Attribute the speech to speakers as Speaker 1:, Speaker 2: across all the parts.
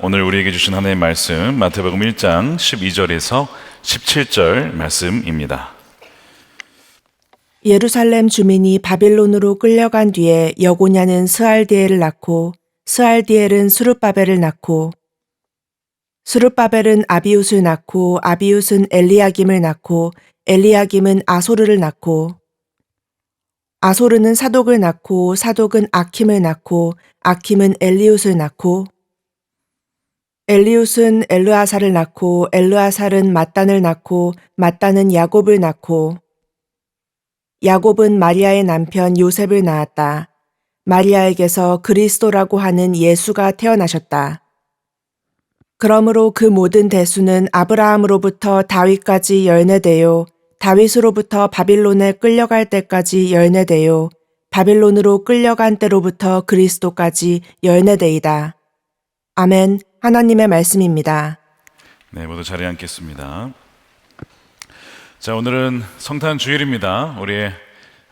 Speaker 1: 오늘 우리에게 주신 하나님의 말씀 마태복음 1장 12절에서 17절 말씀입니다.
Speaker 2: 예루살렘 주민이 바빌론으로 끌려간 뒤에 여고냐는 스알디엘을 낳고 스알디엘은 수룹바벨을 낳고 수룹바벨은 아비웃을 낳고 아비웃은 엘리야김을 낳고 엘리야김은 아소르를 낳고 아소르는 사독을 낳고 사독은 아킴을 낳고 아킴은 엘리웃을 낳고 엘리웃은 엘르아살을 낳고 엘르아살은 mat단을 낳고 mat단은 야곱을 낳고 야곱은 마리아의 남편 요셉을 낳았다. 마리아에게서 그리스도라고 하는 예수가 태어나셨다. 그러므로 그 모든 대수는 아브라함으로부터 다윗까지 열내되요 다윗으로부터 바빌론에 끌려갈 때까지 열내되요 바빌론으로 끌려간 때로부터 그리스도까지 열내되이다. 아멘. 하나님의 말씀입니다.
Speaker 1: 네, 모두 자리에 앉겠습니다. 자, 오늘은 성탄 주일입니다. 우리의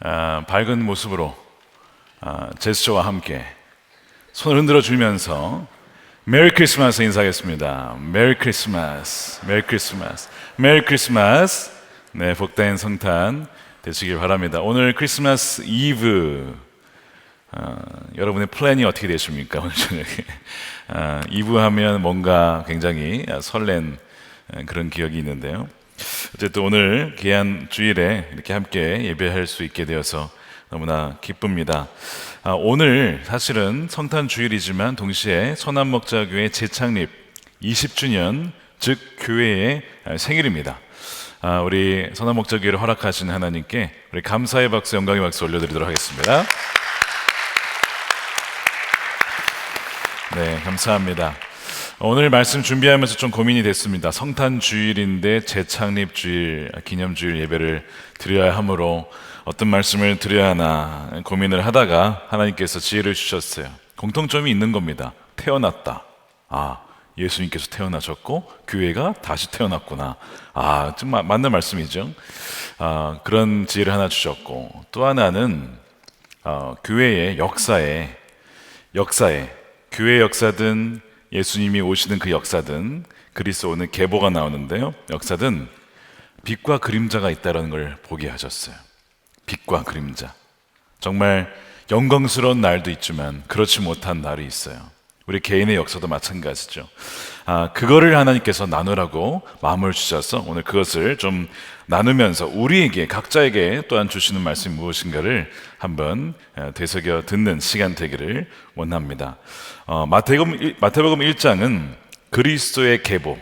Speaker 1: 밝은 모습으로 제스처와 함께 손을 흔들어 주면서 메리 크리스마스 인사하겠습니다. 메리 크리스마스, 메리 크리스마스, 메리 크리스마스. 네, 복된 성탄 되시길 바랍니다. 오늘 크리스마스 이브, 여러분의 플랜이 어떻게 되십니까? 오늘 저녁에 이브 하면 뭔가 굉장히 설렌 그런 기억이 있는데요. 어쨌든 오늘 귀한 주일에 이렇게 함께 예배할 수 있게 되어서 너무나 기쁩니다. 오늘 사실은 성탄 주일이지만 동시에 선한목자교회 재창립 20주년, 즉 교회의 생일입니다. 우리 선한목자교회를 허락하신 하나님께 우리 감사의 박수, 영광의 박수 올려드리도록 하겠습니다. 네, 감사합니다. 오늘 말씀 준비하면서 좀 고민이 됐습니다. 성탄 주일인데 재창립 주일, 기념 주일 예배를 드려야 하므로 어떤 말씀을 드려야 하나 고민을 하다가 하나님께서 지혜를 주셨어요. 공통점이 있는 겁니다. 태어났다. 예수님께서 태어나셨고 교회가 다시 태어났구나. 좀 맞는 말씀이죠. 그런 지혜를 하나 주셨고, 또 하나는 교회의 역사에 교회의 역사든 예수님이 오시는 그 역사든 그리스도 오는 계보가 나오는데요, 역사든 빛과 그림자가 있다는 걸 보게 하셨어요. 빛과 그림자. 정말 영광스러운 날도 있지만 그렇지 못한 날이 있어요. 우리 개인의 역사도 마찬가지죠. 그거를 하나님께서 나누라고 마음을 주셔서 오늘 그것을 좀 나누면서 우리에게 각자에게 또한 주시는 말씀이 무엇인가를 한번 되새겨 듣는 시간 되기를 원합니다. 마태복음 1장은 그리스도의 계보,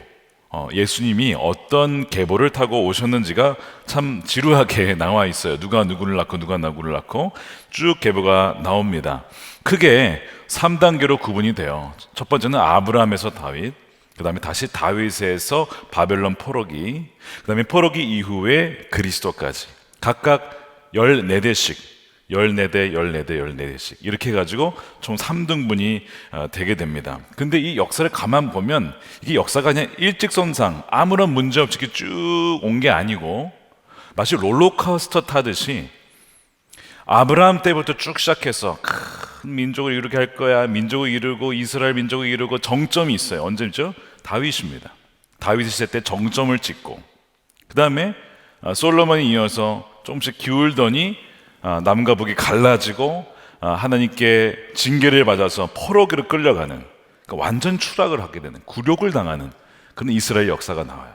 Speaker 1: 예수님이 어떤 계보를 타고 오셨는지가 참 지루하게 나와 있어요. 누가 누구를 낳고 누가 누구를 낳고 쭉 계보가 나옵니다. 크게 3단계로 구분이 돼요. 첫 번째는 아브라함에서 다윗, 그 다음에 다시 다윗에서 바벨론 포로기, 그 다음에 포로기 이후에 그리스도까지 각각 14대씩 14대, 14대, 14대씩 이렇게 해가지고 총 3등분이 되게 됩니다. 근데 이 역사를 가만 보면 이게 역사가 그냥 일직선상 아무런 문제 없이 쭉 온 게 아니고 마치 롤러코스터 타듯이 아브라함 때부터 쭉 시작해서 큰 민족을 이루게 할 거야, 민족을 이루고 이스라엘 민족을 이루고 정점이 있어요. 언제죠? 다윗입니다. 다윗 시대 때 정점을 찍고, 그 다음에 솔로몬이 이어서 조금씩 기울더니 남과 북이 갈라지고 하나님께 징계를 받아서 포로기로 끌려가는, 그러니까 완전 추락을 하게 되는, 굴욕을 당하는 그런 이스라엘 역사가 나와요.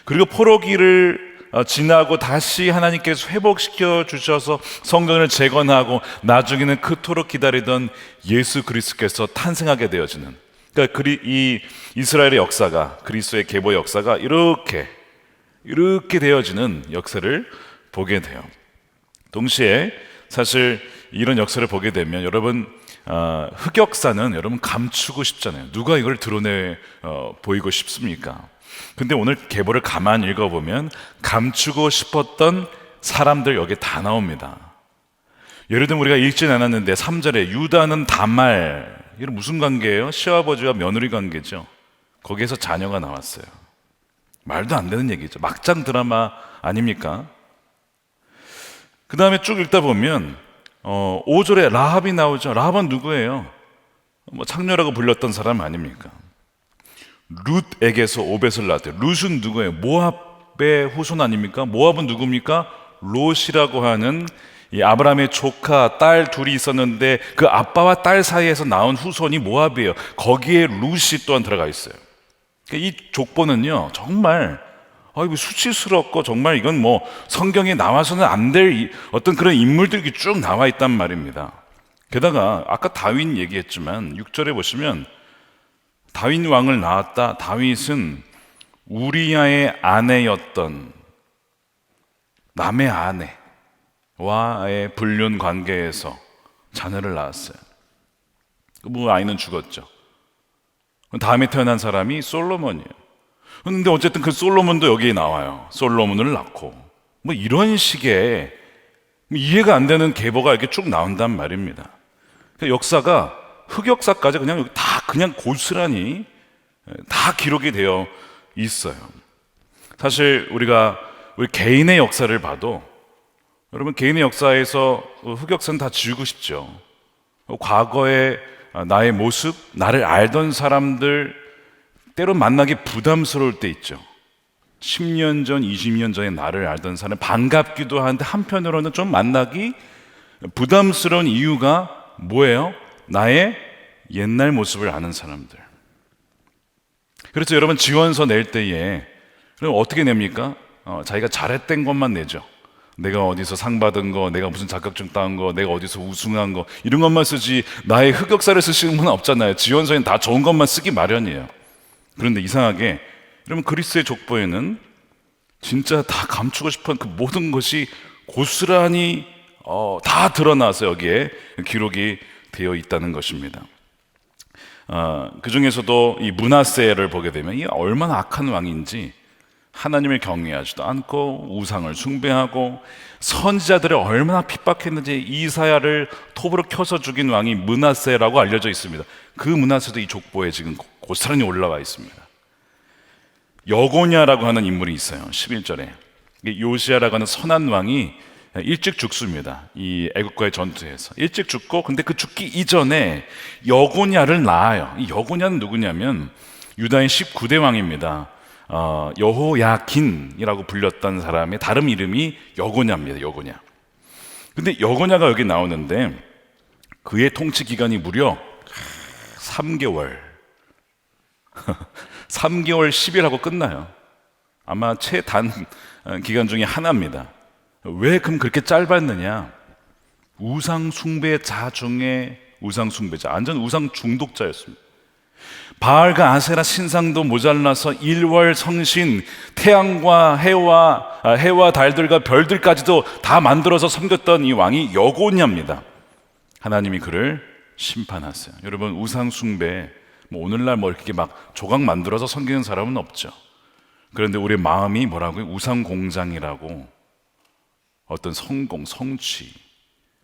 Speaker 1: 그리고 포로기를 지나고 다시 하나님께서 회복시켜 주셔서 성전을 재건하고 나중에는 그토록 기다리던 예수 그리스도께서 탄생하게 되어지는, 그러니까 이 이스라엘의 역사가, 그리스도의 계보 역사가 이렇게 되어지는 역사를 보게 돼요. 동시에 사실 이런 역사를 보게 되면 여러분, 흑역사는 여러분 감추고 싶잖아요. 누가 이걸 드러내 보이고 싶습니까? 근데 오늘 계보를 가만히 읽어보면 감추고 싶었던 사람들 여기 다 나옵니다. 예를 들면 우리가 읽진 않았는데 3절에 유다는 다말, 이건 무슨 관계예요? 시아버지와 며느리 관계죠. 거기에서 자녀가 나왔어요. 말도 안 되는 얘기죠. 막장 드라마 아닙니까? 그 다음에 쭉 읽다 보면 5절에 라합이 나오죠. 라합은 누구예요? 창녀라고 불렸던 사람 아닙니까? 룻에게서 오벳을 낳았대요. 룻은 누구예요? 모압의 후손 아닙니까? 모압은 누굽니까? 롯이라고 하는 이 아브라함의 조카 딸 둘이 있었는데 그 아빠와 딸 사이에서 나온 후손이 모압이에요. 거기에 룻이 또한 들어가 있어요. 그러니까 이 족보는요 정말 이거 수치스럽고 정말 이건 뭐 성경에 나와서는 안 될 어떤 그런 인물들이 쭉 나와 있단 말입니다. 게다가 아까 다윗 얘기했지만 6절에 보시면 다윗 왕을 낳았다. 다윗은 우리야의 아내였던 남의 아내와의 불륜 관계에서 자녀를 낳았어요. 뭐 아이는 죽었죠. 다음에 태어난 사람이 솔로몬이에요. 그런데 어쨌든 그 솔로몬도 여기에 나와요. 솔로몬을 낳고 뭐 이런 식의 이해가 안 되는 계보가 이렇게 쭉 나온단 말입니다. 그러니까 역사가 흑역사까지 그냥 여기 다 그냥 고스란히 다 기록이 되어 있어요. 사실 우리 개인의 역사를 봐도 여러분 개인의 역사에서 흑역사는 다 지우고 싶죠. 과거의 나의 모습, 나를 알던 사람들 때로 만나기 부담스러울 때 있죠. 10년 전, 20년 전에 나를 알던 사람 반갑기도 한데 한편으로는 좀 만나기 부담스러운 이유가 뭐예요? 나의 옛날 모습을 아는 사람들. 그래서 여러분 지원서 낼 때에 그럼 어떻게 냅니까? 자기가 잘했던 것만 내죠. 내가 어디서 상 받은 거, 내가 무슨 자격증 따은 거, 내가 어디서 우승한 거 이런 것만 쓰지 나의 흑역사를 쓰시는 분은 없잖아요. 지원서에는 다 좋은 것만 쓰기 마련이에요. 그런데 이상하게 여러분 그리스의 족보에는 진짜 다 감추고 싶은 그 모든 것이 고스란히 다 드러나서 여기에 기록이 되어 있다는 것입니다. 그 중에서도 이 므낫세를 보게 되면 이 얼마나 악한 왕인지 하나님을 경외하지도 않고 우상을 숭배하고 선지자들을 얼마나 핍박했는지 이사야를 톱으로 켜서 죽인 왕이 므낫세라고 알려져 있습니다. 그 므낫세도 이 족보에 지금 고스란히 올라와 있습니다. 여고냐라고 하는 인물이 있어요. 11절에 요시야라고 하는 선한 왕이 일찍 죽습니다. 이 애국과의 전투에서 일찍 죽고 근데 그 죽기 이전에 여고냐를 낳아요. 이 여고냐는 누구냐면 유다의 19대 왕입니다. 여호야긴이라고 불렸던 사람의 다른 이름이 여고냐입니다. 여고냐. 근데 여고냐가 여기 나오는데 그의 통치 기간이 무려 3개월 3개월 10일하고 끝나요. 아마 최단 기간 중에 하나입니다. 왜 그럼 그렇게 짧았느냐? 우상 숭배자 중에 우상 숭배자, 완전 우상 중독자였습니다. 바알과 아세라 신상도 모자라서 일월 성신, 태양과 해와 달들과 별들까지도 다 만들어서 섬겼던 이 왕이 여고냐입니다. 하나님이 그를 심판하세요. 여러분 우상 숭배 오늘날 이렇게 막 조각 만들어서 섬기는 사람은 없죠. 그런데 우리 마음이 뭐라고요? 우상 공장이라고. 어떤 성공, 성취,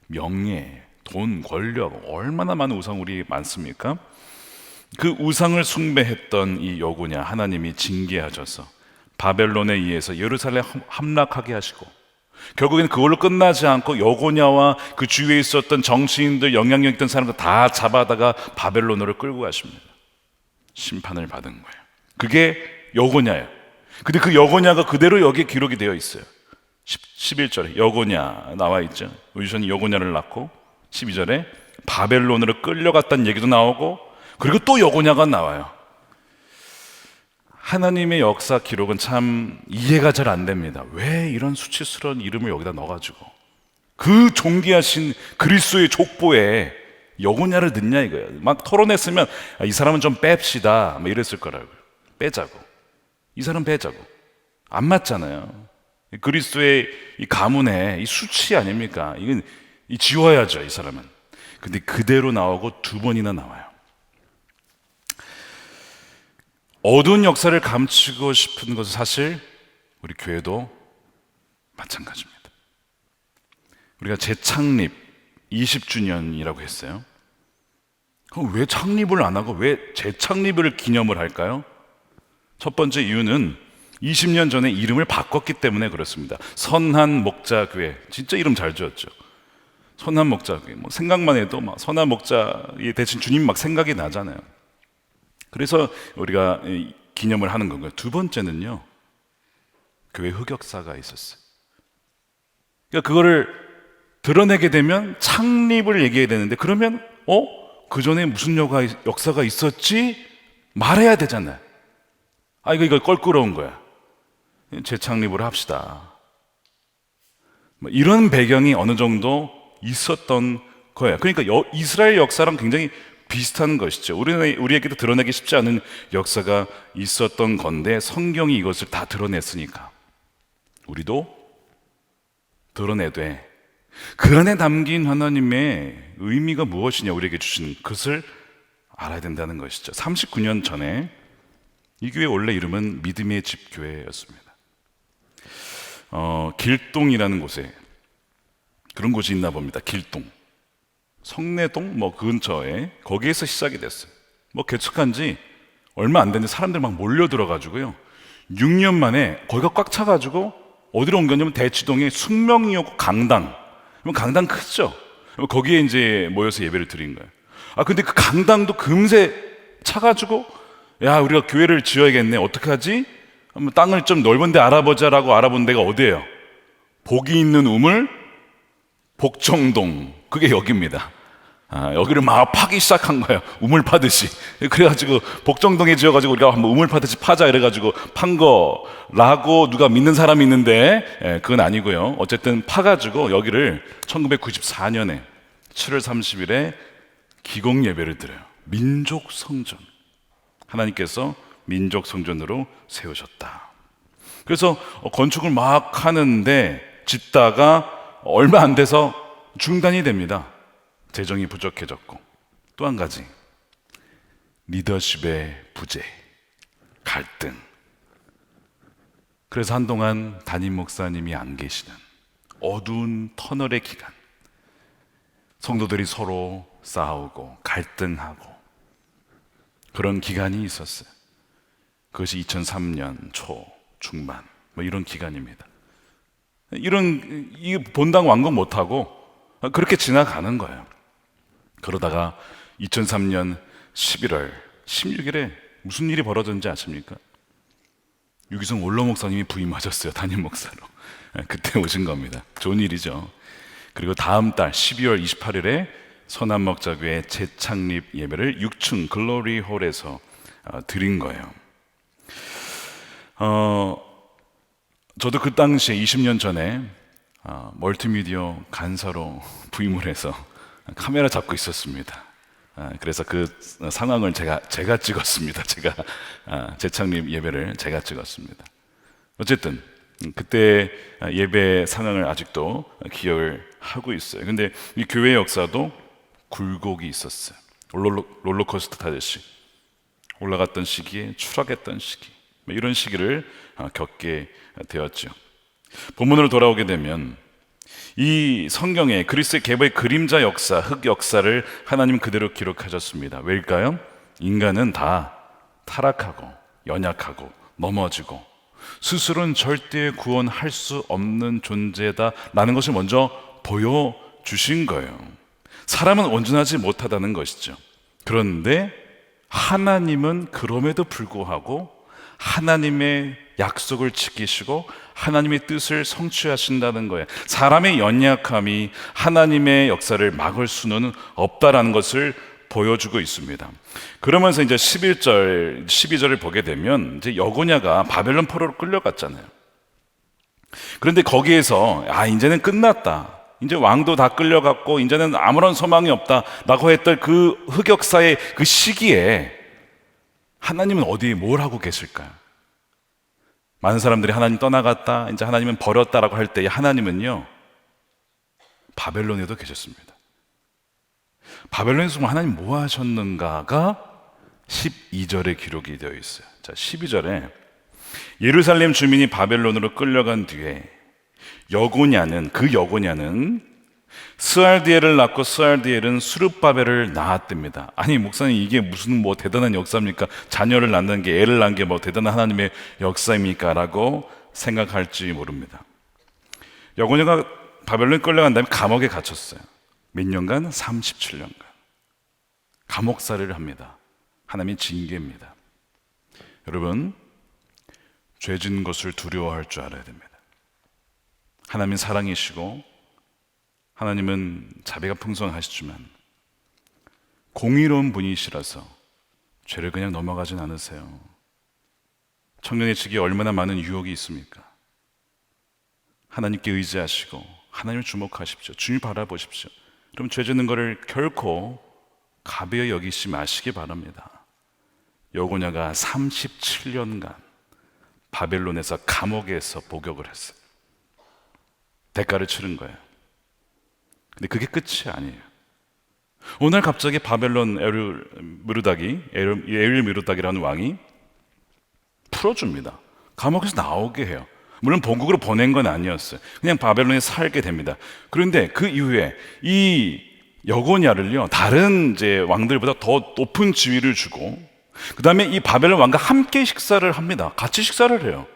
Speaker 1: 명예, 돈, 권력 얼마나 많은 우상물이 많습니까? 그 우상을 숭배했던 이 여고냐 하나님이 징계하셔서 바벨론에 의해서 예루살렘 함락하게 하시고 결국에는 그걸로 끝나지 않고 여고냐와 그 주위에 있었던 정치인들, 영향력 있던 사람들 다 잡아다가 바벨론으로 끌고 가십니다. 심판을 받은 거예요. 그게 여고냐예요. 근데 그 여고냐가 그대로 여기에 기록이 되어 있어요. 11절에 여고냐 나와 있죠. 우선이 여고냐를 낳고 12절에 바벨론으로 끌려갔다는 얘기도 나오고 그리고 또 여고냐가 나와요. 하나님의 역사 기록은 참 이해가 잘 안 됩니다. 왜 이런 수치스러운 이름을 여기다 넣어가지고 그 존귀하신 그리스도의 족보에 여고냐를 넣냐 이거예요. 막 토론했으면 이 사람은 좀 뺍시다 뭐 이랬을 거라고요. 빼자고. 이 사람 빼자고. 안 맞잖아요. 그리스도의 이 가문의 이 수치 아닙니까? 이건 지워야죠, 이 사람은. 근데 그대로 나오고 두 번이나 나와요. 어두운 역사를 감추고 싶은 것은 사실 우리 교회도 마찬가지입니다. 우리가 재창립 20주년이라고 했어요. 그럼 왜 창립을 안 하고 왜 재창립을 기념을 할까요? 첫 번째 이유는 20년 전에 이름을 바꿨기 때문에 그렇습니다. 선한 목자교회, 진짜 이름 잘 지었죠. 선한 목자교회, 생각만 해도 막 선한 목자 대신 주님 막 생각이 나잖아요. 그래서 우리가 기념을 하는 건가요? 두 번째는요, 교회 흑역사가 있었어요. 그러니까 그거를 드러내게 되면 창립을 얘기해야 되는데, 그러면 그 전에 무슨 역사가 있었지? 말해야 되잖아요. 이거 껄끄러운 거야. 재창립을 합시다. 이런 배경이 어느 정도 있었던 거예요. 그러니까 이스라엘 역사랑 굉장히 비슷한 것이죠. 우리에게도 드러내기 쉽지 않은 역사가 있었던 건데 성경이 이것을 다 드러냈으니까 우리도 드러내되 그 안에 담긴 하나님의 의미가 무엇이냐, 우리에게 주신 그것을 알아야 된다는 것이죠. 39년 전에 이 교회 원래 이름은 믿음의 집교회였습니다. 길동이라는 곳에, 그런 곳이 있나 봅니다. 길동, 성내동 그 근처에, 거기에서 시작이 됐어요. 개척한 지 얼마 안 됐는데 사람들 막 몰려들어가지고요, 6년 만에 거기가 꽉 차가지고 어디로 옮겼냐면 대치동에 숙명이었고 강당, 강당 크죠? 거기에 이제 모여서 예배를 드린 거예요. 근데 그 강당도 금세 차가지고, 야, 우리가 교회를 지어야겠네, 어떡하지? 한번 땅을 좀 넓은 데 알아보자라고 알아본 데가 어디예요? 복이 있는 우물 복정동, 그게 여기입니다. 여기를 막 파기 시작한 거예요. 우물 파듯이. 그래가지고 복정동에 지어가지고 우리가 한번 우물 파듯이 파자 이래가지고 판 거라고 누가 믿는 사람이 있는데, 그건 아니고요. 어쨌든 파가지고 여기를 1994년에 7월 30일에 기공 예배를 드려요. 민족 성전. 하나님께서 민족 성전으로 세우셨다. 그래서 건축을 막 하는데 짓다가 얼마 안 돼서 중단이 됩니다. 재정이 부족해졌고, 또 한 가지, 리더십의 부재, 갈등. 그래서 한동안 담임 목사님이 안 계시는 어두운 터널의 기간, 성도들이 서로 싸우고 갈등하고 그런 기간이 있었어요. 그것이 2003년 초, 중반 이런 기간입니다. 이 본당 완공 못하고 그렇게 지나가는 거예요. 그러다가 2003년 11월 16일에 무슨 일이 벌어졌는지 아십니까? 유기성 원로 목사님이 부임하셨어요. 담임 목사로. 그때 오신 겁니다. 좋은 일이죠. 그리고 다음 달 12월 28일에 서남목자교회 재창립 예배를 6층 글로리 홀에서 드린 거예요. 저도 그 당시에 20년 전에 멀티미디어 간사로 부임을 해서 카메라 잡고 있었습니다. 그래서 그 상황을 제가 찍었습니다. 재창립 예배를 제가 찍었습니다. 어쨌든 그때 예배 상황을 아직도 기억을 하고 있어요. 근데 이 교회 역사도 굴곡이 있었어요. 롤러코스터 타듯이 올라갔던 시기에 추락했던 시기, 이런 시기를 겪게 되었죠. 본문으로 돌아오게 되면 이 성경에 그리스도의 계보의 그림자 역사, 흑 역사를 하나님 그대로 기록하셨습니다. 왜일까요? 인간은 다 타락하고 연약하고 넘어지고 스스로는 절대 구원할 수 없는 존재다라는 것을 먼저 보여주신 거예요. 사람은 온전하지 못하다는 것이죠. 그런데 하나님은 그럼에도 불구하고 하나님의 약속을 지키시고 하나님의 뜻을 성취하신다는 거예요. 사람의 연약함이 하나님의 역사를 막을 수는 없다라는 것을 보여주고 있습니다. 그러면서 이제 11절, 12절을 보게 되면 이제 여고냐가 바벨론 포로로 끌려갔잖아요. 그런데 거기에서 이제는 끝났다, 이제 왕도 다 끌려갔고 이제는 아무런 소망이 없다라고 했던 그 흑역사의 그 시기에 하나님은 어디에 뭘 하고 계실까요? 많은 사람들이 하나님 떠나갔다, 이제 하나님은 버렸다라고 할 때 하나님은요, 바벨론에도 계셨습니다. 바벨론에서 하나님 뭐 하셨는가가 12절에 기록이 되어 있어요. 자, 12절에 예루살렘 주민이 바벨론으로 끌려간 뒤에 여고냐는 스알디엘을 낳고 스알디엘은 수르바벨을 낳았답니다. 아니 목사님, 이게 무슨 대단한 역사입니까? 자녀를 낳는 게, 애를 낳은 게 대단한 하나님의 역사입니까? 라고 생각할지 모릅니다. 여고냐가 바벨론에 끌려간 다음에 감옥에 갇혔어요. 몇 년간? 37년간 감옥살이를 합니다. 하나님의 징계입니다. 여러분, 죄 짓는 것을 두려워할 줄 알아야 됩니다. 하나님은 사랑이시고 하나님은 자비가 풍성하시지만 공의로운 분이시라서 죄를 그냥 넘어가진 않으세요. 청년의 직에 얼마나 많은 유혹이 있습니까? 하나님께 의지하시고 하나님을 주목하십시오. 주님 바라보십시오. 그럼 죄 짓는 것을 결코 가벼이 여기지 마시기 바랍니다. 여고냐가 37년간 바벨론에서 감옥에서 목욕을 했어요. 대가를 치른 거예요. 근데 그게 끝이 아니에요. 오늘 갑자기 바벨론 에일미르닥이라는 왕이 풀어줍니다. 감옥에서 나오게 해요. 물론 본국으로 보낸 건 아니었어요. 그냥 바벨론에 살게 됩니다. 그런데 그 이후에 이 여고냐를요, 다른 이제 왕들보다 더 높은 지위를 주고, 그 다음에 이 바벨론 왕과 함께 식사를 합니다. 같이 식사를 해요.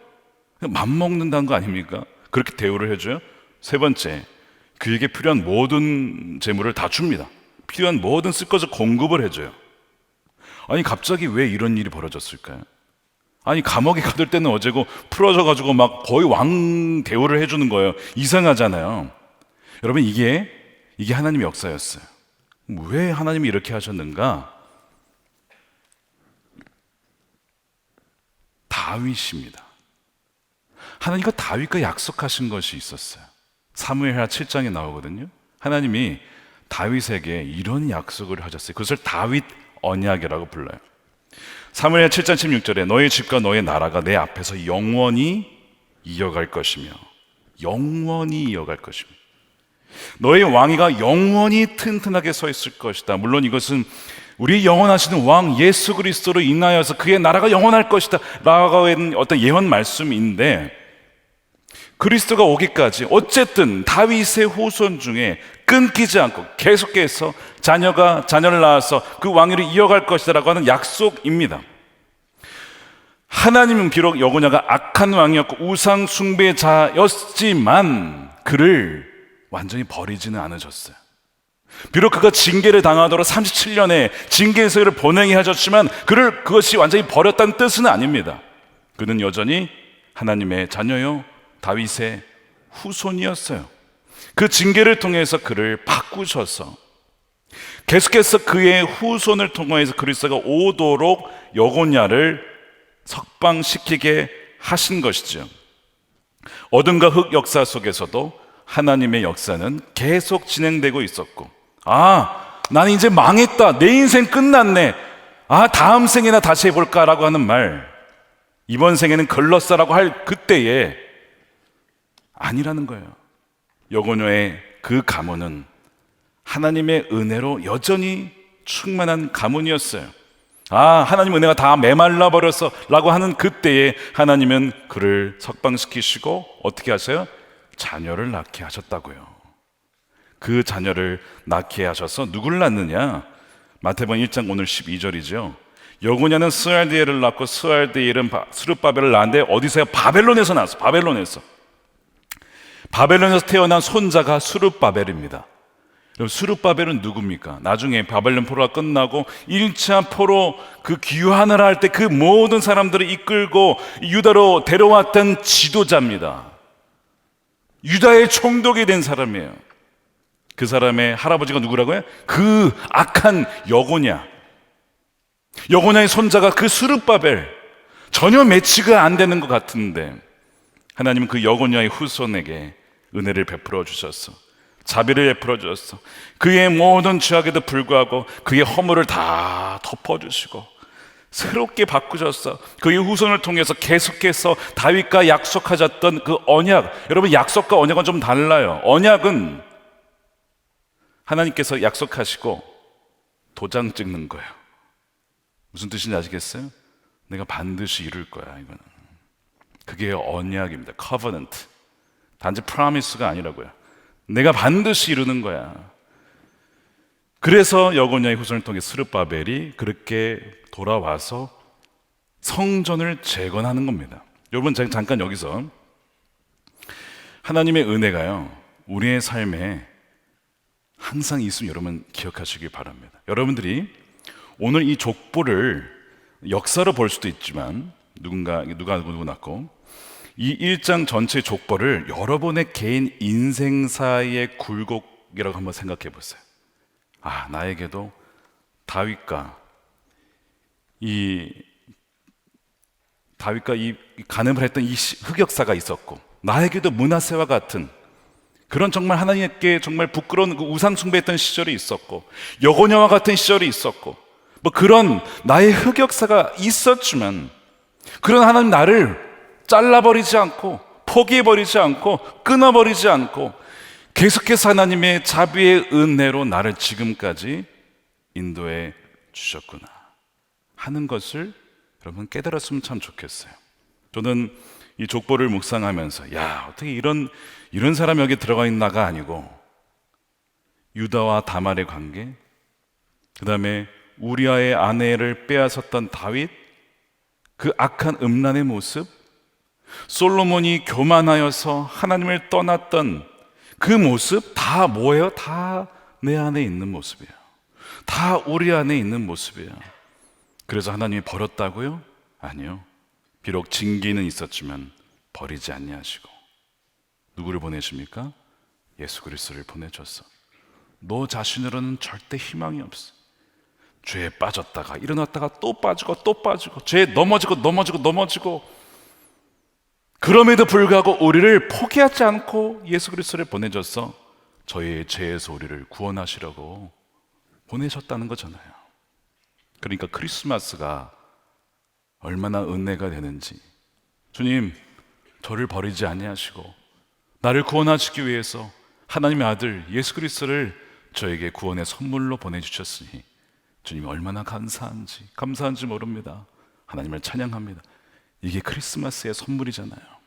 Speaker 1: 맘먹는다는 거 아닙니까? 그렇게 대우를 해줘요. 세 번째, 그에게 필요한 모든 재물을 다 줍니다. 필요한 모든 쓸 것을 공급을 해줘요. 아니, 갑자기 왜 이런 일이 벌어졌을까요? 아니, 감옥에 가둘 때는 어제고 풀어져가지고 막 거의 왕 대우를 해주는 거예요. 이상하잖아요. 여러분, 이게 하나님의 역사였어요. 왜 하나님이 이렇게 하셨는가? 다윗입니다. 하나님과 다윗과 약속하신 것이 있었어요. 사무엘하 7장에 나오거든요. 하나님이 다윗에게 이런 약속을 하셨어요. 그것을 다윗 언약이라고 불러요. 사무엘하 7장 16절에 너의 집과 너의 나라가 내 앞에서 영원히 이어갈 것이며 영원히 이어갈 것이며 너의 왕위가 영원히 튼튼하게 서 있을 것이다. 물론 이것은 우리 영원하시는 왕 예수 그리스도로 인하여서 그의 나라가 영원할 것이다 라고 하는 어떤 예언 말씀인데, 그리스도가 오기까지 어쨌든 다윗의 후손 중에 끊기지 않고 계속해서 자녀를 낳아서 그 왕위를 이어갈 것이다 라고 하는 약속입니다. 하나님은 비록 여고냐가 악한 왕이었고 우상 숭배자였지만 그를 완전히 버리지는 않으셨어요. 비록 그가 징계를 당하도록 37년의 징계의 세월을 보내게 하셨지만 그것이 완전히 버렸다는 뜻은 아닙니다. 그는 여전히 하나님의 자녀요 다윗의 후손이었어요. 그 징계를 통해서 그를 바꾸셔서 계속해서 그의 후손을 통해서 그리스도가 오도록 여고냐를 석방시키게 하신 것이죠. 어둠과 흑 역사 속에서도 하나님의 역사는 계속 진행되고 있었고, 나는 이제 망했다, 내 인생 끝났네, 다음 생에나 다시 해볼까라고 하는 말, 이번 생에는 걸렀어라고 할 그때에 아니라는 거예요. 여고녀의 그 가문은 하나님의 은혜로 여전히 충만한 가문이었어요. 하나님 은혜가 다 메말라 버렸어 라고 하는 그때에 하나님은 그를 석방시키시고 어떻게 하세요? 자녀를 낳게 하셨다고요. 그 자녀를 낳게 하셔서 누굴 낳느냐? 마태복음 1장 오늘 12절이죠. 여고냐는 스알디엘을 낳고 스알디엘은 스룹바벨을 낳았는데 어디서요? 바벨론에서 낳았어. 바벨론에서 태어난 손자가 스룹바벨입니다. 스룹바벨은 누굽니까? 나중에 바벨론 포로가 끝나고 1차 포로 그 귀환을 할 때 그 모든 사람들을 이끌고 유다로 데려왔던 지도자입니다. 유다의 총독이 된 사람이에요. 그 사람의 할아버지가 누구라고요? 그 악한 여고냐의 손자가 그 스룹바벨, 전혀 매치가 안 되는 것 같은데 하나님은 그 여고냐의 후손에게 은혜를 베풀어 주셨어. 자비를 베풀어 주셨어. 그의 모든 죄악에도 불구하고 그의 허물을 다 덮어주시고 새롭게 바꾸셨어. 그의 후손을 통해서 계속해서 다윗과 약속하셨던 그 언약, 여러분 약속과 언약은 좀 달라요. 언약은 하나님께서 약속하시고 도장 찍는 거예요. 무슨 뜻인지 아시겠어요? 내가 반드시 이룰 거야. 이거는 그게 언약입니다. covenant. 단지 promise가 아니라고요. 내가 반드시 이루는 거야. 그래서 여고냐의 후손을 통해 스룹바벨이 그렇게 돌아와서 성전을 재건하는 겁니다. 여러분, 제가 잠깐 여기서 하나님의 은혜가요 우리의 삶에 항상 있으면 여러분 기억하시기 바랍니다. 여러분들이 오늘 이 족보를 역사로 볼 수도 있지만 누가 누구 낳고 이 1장 전체 족보를 여러분의 개인 인생사의 굴곡이라고 한번 생각해 보세요. 나에게도 다윗과 이 간음을 했던 이 흑역사가 있었고, 나에게도 므낫세와 같은 그런 정말 하나님께 정말 부끄러운 그 우상 숭배했던 시절이 있었고, 여고냐와 같은 시절이 있었고, 뭐 그런 나의 흑역사가 있었지만, 그런 하나님 나를 잘라버리지 않고 포기해버리지 않고 끊어버리지 않고 계속해서 하나님의 자비의 은혜로 나를 지금까지 인도해 주셨구나 하는 것을 여러분 깨달았으면 참 좋겠어요. 저는 이 족보를 묵상하면서 어떻게 이런 사람이 여기 들어가 있나가 아니고, 유다와 다말의 관계, 그 다음에 우리아의 아내를 빼앗았던 다윗, 그 악한 음란의 모습, 솔로몬이 교만하여서 하나님을 떠났던 그 모습, 다 뭐예요? 다 내 안에 있는 모습이에요. 다 우리 안에 있는 모습이에요. 그래서 하나님이 버렸다고요? 아니요. 비록 징계는 있었지만 버리지 아니하시고 누구를 보내십니까? 예수 그리스도를 보내줬어. 너 자신으로는 절대 희망이 없어. 죄에 빠졌다가 일어났다가 또 빠지고 죄에 넘어지고 그럼에도 불구하고 우리를 포기하지 않고 예수 그리스도를 보내줘서 저희의 죄에서 우리를 구원하시려고 보내셨다는 거잖아요. 그러니까 크리스마스가 얼마나 은혜가 되는지, 주님 저를 버리지 아니하시고 나를 구원하시기 위해서 하나님의 아들 예수 그리스도를 저에게 구원의 선물로 보내주셨으니 주님이 얼마나 감사한지 모릅니다. 하나님을 찬양합니다. 이게 크리스마스의 선물이잖아요.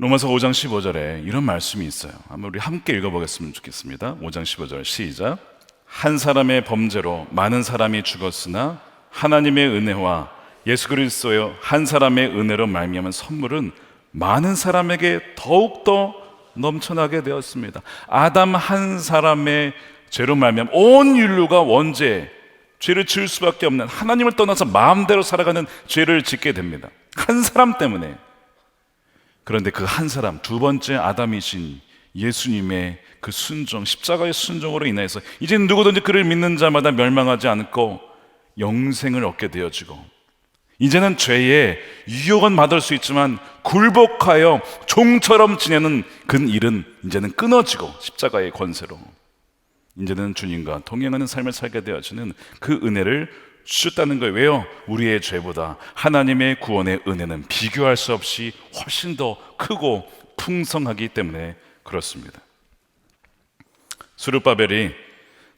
Speaker 1: 로마서 5장 15절에 이런 말씀이 있어요. 한번 우리 함께 읽어보겠으면 좋겠습니다. 5장 15절 시작. 한 사람의 범죄로 많은 사람이 죽었으나 하나님의 은혜와 예수 그리스도의 한 사람의 은혜로 말미암은 선물은 많은 사람에게 더욱더 넘쳐나게 되었습니다. 아담 한 사람의 죄로 말미암아 온 인류가 원죄, 죄를 지을 수밖에 없는, 하나님을 떠나서 마음대로 살아가는 죄를 짓게 됩니다. 한 사람 때문에. 그런데 그 한 사람, 두 번째 아담이신 예수님의 그 순종, 십자가의 순종으로 인해서 이제 누구든지 그를 믿는 자마다 멸망하지 않고 영생을 얻게 되어지고, 이제는 죄의 유혹은 받을 수 있지만 굴복하여 종처럼 지내는 그 일은 이제는 끊어지고, 십자가의 권세로 이제는 주님과 동행하는 삶을 살게 되어지는 그 은혜를 주셨다는 거예요. 왜요? 우리의 죄보다 하나님의 구원의 은혜는 비교할 수 없이 훨씬 더 크고 풍성하기 때문에 그렇습니다. 스룹바벨이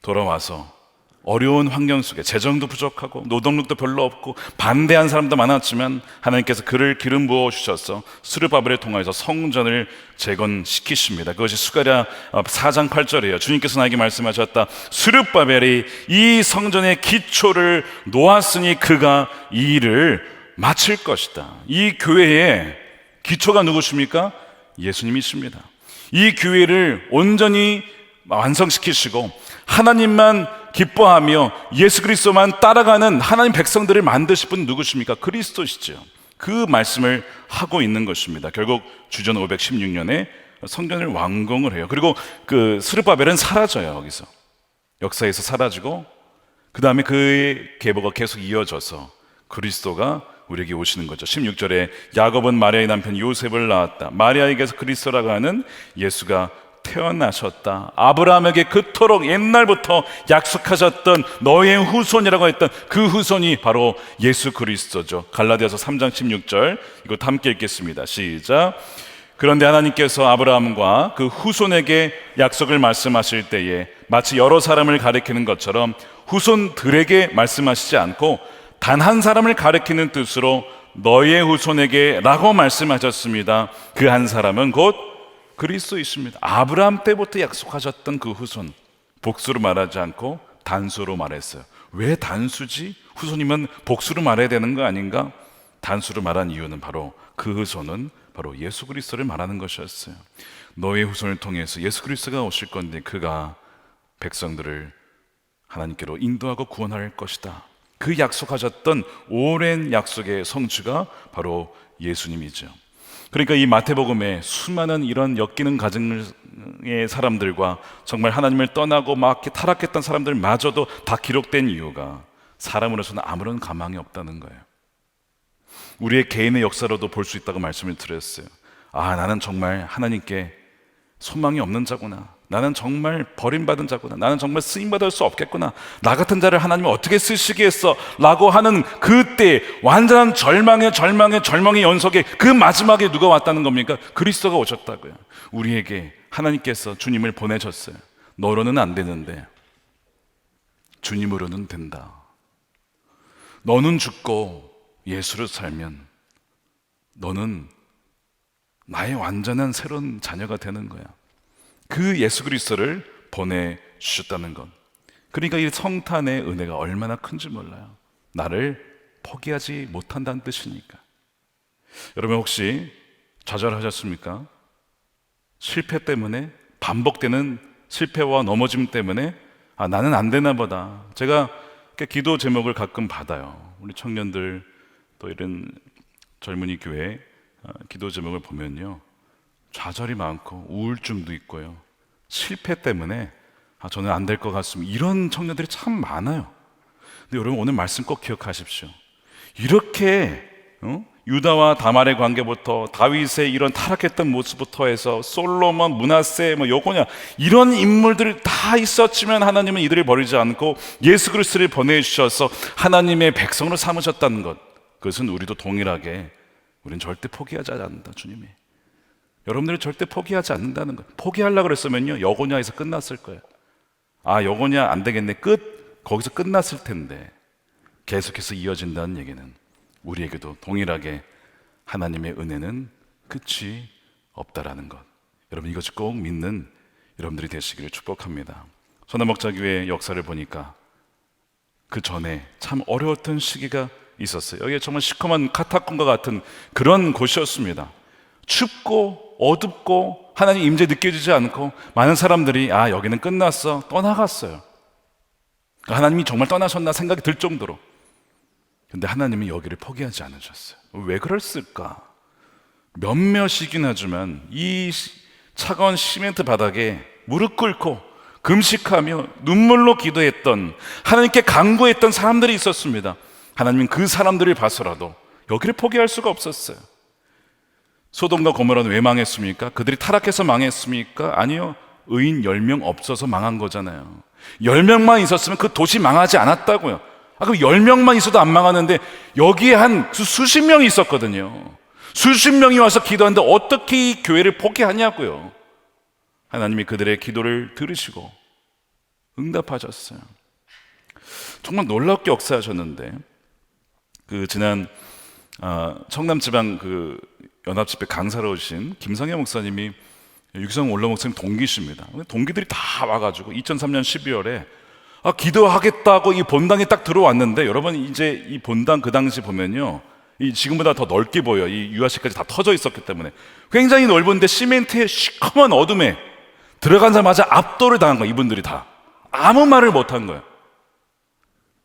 Speaker 1: 돌아와서 어려운 환경 속에 재정도 부족하고 노동력도 별로 없고 반대한 사람도 많았지만 하나님께서 그를 기름 부어 주셔서 스룹바벨을 통하여서 성전을 재건시키십니다. 그것이 스가랴 4장 8절이에요. 주님께서 나에게 말씀하셨다. 스룹바벨이 이 성전의 기초를 놓았으니 그가 이 일을 마칠 것이다. 이 교회의 기초가 누구십니까? 예수님이십니다. 이 교회를 온전히 완성시키시고 하나님만 기뻐하며 예수 그리스도만 따라가는 하나님 백성들을 만드실 분 누구십니까? 그리스도시죠. 그 말씀을 하고 있는 것입니다. 결국 주전 516년에 성전을 완공을 해요. 그리고 그 스룹바벨은 사라져요. 여기서 역사에서 사라지고, 그 다음에 그의 계보가 계속 이어져서 그리스도가 우리에게 오시는 거죠. 16절에 야곱은 마리아의 남편 요셉을 낳았다. 마리아에게서 그리스도라고 하는 예수가 태어나셨다. 아브라함에게 그토록 옛날부터 약속하셨던 너의 후손이라고 했던 그 후손이 바로 예수 그리스도죠. 갈라디아서 3장 16절 이것 함께 읽겠습니다. 시작. 그런데 하나님께서 아브라함과 그 후손에게 약속을 말씀하실 때에 마치 여러 사람을 가리키는 것처럼 후손들에게 말씀하시지 않고 단 한 사람을 가리키는 뜻으로 너의 후손에게 라고 말씀하셨습니다. 그 한 사람은 곧 그리스도이십니다. 아브라함 때부터 약속하셨던 그 후손, 복수로 말하지 않고 단수로 말했어요. 왜 단수지? 후손이면 복수로 말해야 되는 거 아닌가? 단수로 말한 이유는 바로 그 후손은 바로 예수 그리스도를 말하는 것이었어요. 너의 후손을 통해서 예수 그리스도가 오실 건데 그가 백성들을 하나님께로 인도하고 구원할 것이다. 그 약속하셨던 오랜 약속의 성취가 바로 예수님이죠. 그러니까 이 마태복음에 수많은 이런 엮이는 가정의 사람들과 정말 하나님을 떠나고 막 타락했던 사람들마저도 다 기록된 이유가 사람으로서는 아무런 가망이 없다는 거예요. 우리의 개인의 역사로도 볼 수 있다고 말씀을 드렸어요. 아, 나는 정말 하나님께 소망이 없는 자구나. 나는 정말 버림받은 자구나. 나는 정말 쓰임받을 수 없겠구나. 나 같은 자를 하나님이 어떻게 쓰시겠어? 라고 하는 그때 완전한 절망의 연속에 그 마지막에 누가 왔다는 겁니까? 그리스도가 오셨다고요. 우리에게 하나님께서 주님을 보내셨어요. 너로는 안 되는데 주님으로는 된다. 너는 죽고 예수를 살면 너는 나의 완전한 새로운 자녀가 되는 거야. 그 예수 그리스도를 보내주셨다는 것. 그러니까 이 성탄의 은혜가 얼마나 큰지 몰라요. 나를 포기하지 못한다는 뜻이니까. 여러분 혹시 좌절하셨습니까? 실패 때문에, 반복되는 실패와 넘어짐 때문에 아, 나는 안 되나 보다. 제가 기도 제목을 가끔 받아요. 우리 청년들 또 이런 젊은이 교회 기도 제목을 보면요, 좌절이 많고 우울증도 있고요, 실패 때문에 저는 안 될 것 같습니다, 이런 청년들이 참 많아요. 근데 여러분 오늘 말씀 꼭 기억하십시오. 이렇게 유다와 다말의 관계부터 다윗의 이런 타락했던 모습부터 해서 솔로몬, 므낫세, 여고냐 이런 인물들 다 있었지만 하나님은 이들을 버리지 않고 예수 그리스도를 보내주셔서 하나님의 백성으로 삼으셨다는 것, 그것은 우리도 동일하게 우리는 절대 포기하지 않는다. 주님이 여러분들을 절대 포기하지 않는다는 것. 포기하려고 그랬으면요 여고냐에서 끝났을 거예요. 아, 여고냐 안 되겠네, 끝, 거기서 끝났을 텐데 계속해서 이어진다는 얘기는 우리에게도 동일하게 하나님의 은혜는 끝이 없다라는 것. 여러분 이것을 꼭 믿는 여러분들이 되시기를 축복합니다. 소나목자교회 역사를 보니까 그 전에 참 어려웠던 시기가 있었어요. 여기 정말 시커먼 카타콤과 같은 그런 곳이었습니다. 춥고 어둡고 하나님 임재 느껴지지 않고 많은 사람들이 아, 여기는 끝났어, 떠나갔어요. 하나님이 정말 떠나셨나 생각이 들 정도로. 근데 하나님은 여기를 포기하지 않으셨어요. 왜 그랬을까? 몇몇이긴 하지만 이 차가운 시멘트 바닥에 무릎 꿇고 금식하며 눈물로 기도했던, 하나님께 간구했던 사람들이 있었습니다. 하나님은 그 사람들을 봐서라도 여기를 포기할 수가 없었어요. 소돔과 고모라는 왜 망했습니까? 그들이 타락해서 망했습니까? 아니요, 의인 10명 없어서 망한 거잖아요. 10명만 있었으면 그 도시 망하지 않았다고요. 그럼 10명만 있어도 안 망하는데 여기에 한 수십 명이 있었거든요. 수십 명이 와서 기도하는데 어떻게 이 교회를 포기하냐고요. 하나님이 그들의 기도를 들으시고 응답하셨어요. 정말 놀랍게 역사하셨는데, 그 지난 청남지방 그 연합집회 강사로 오신 김성애 목사님이 육성 올라 목사님 동기십니다. 동기들이 다 와가지고 2003년 12월에 기도하겠다고 이 본당에 딱 들어왔는데, 여러분 이제 이 본당 그 당시 보면요, 이 지금보다 더 넓게 보여. 이 유아실까지 다 터져 있었기 때문에 굉장히 넓은데 시멘트의 시커먼 어둠에 들어가자마자 압도를 당한 거예요. 이분들이 다 아무 말을 못한 거예요.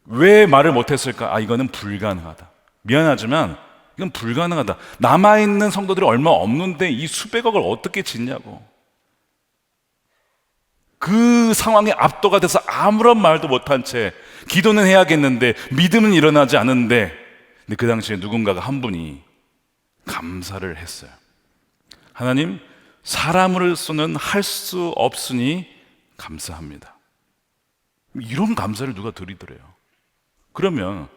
Speaker 1: 왜 말을 못했을까? 이거는 불가능하다. 미안하지만 이건 불가능하다. 남아있는 성도들이 얼마 없는데 이 수백억을 어떻게 짓냐고. 그 상황에 압도가 돼서 아무런 말도 못한 채 기도는 해야겠는데 믿음은 일어나지 않는데, 근데 그 당시에 누군가가 한 분이 감사를 했어요. 하나님, 사람으로서는 할 수 없으니 감사합니다. 이런 감사를 누가 드리더래요. 그러면